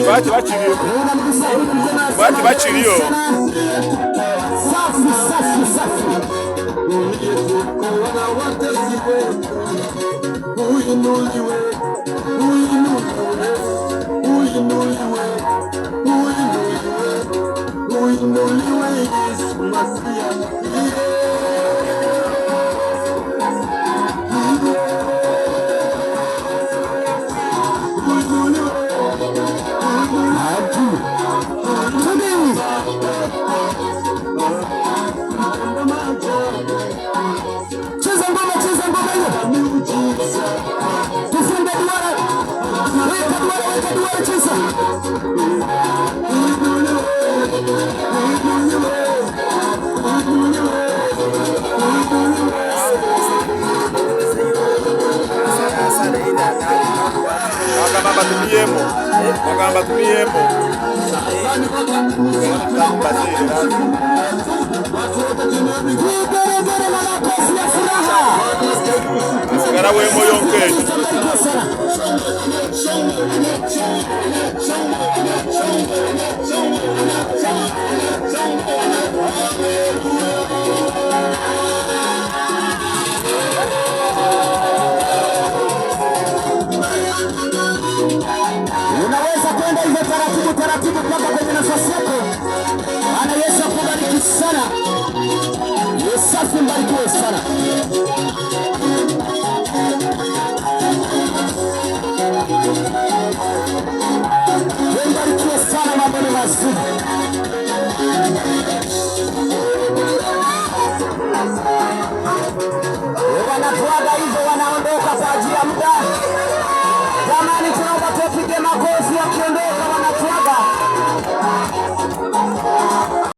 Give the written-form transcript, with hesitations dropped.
Bati bachiriyo. Bati bachiriyo. Safi safi safi. Magamba tumiyemo. Sigara wemo yonke. Unaweza kwenda hivyo taratibu taratibu mpaka kwenye nafasi yako. Bwana Yesu akubariki sana. Yesu mbarikiwe sana. Mbarikiwe sana, mambo ni mazuri. Wanatuaga hivyo, wanaondoka kwa ajili ya muda. Jamani, tunaomba tupige makofi wakiondoka, wanatuaga.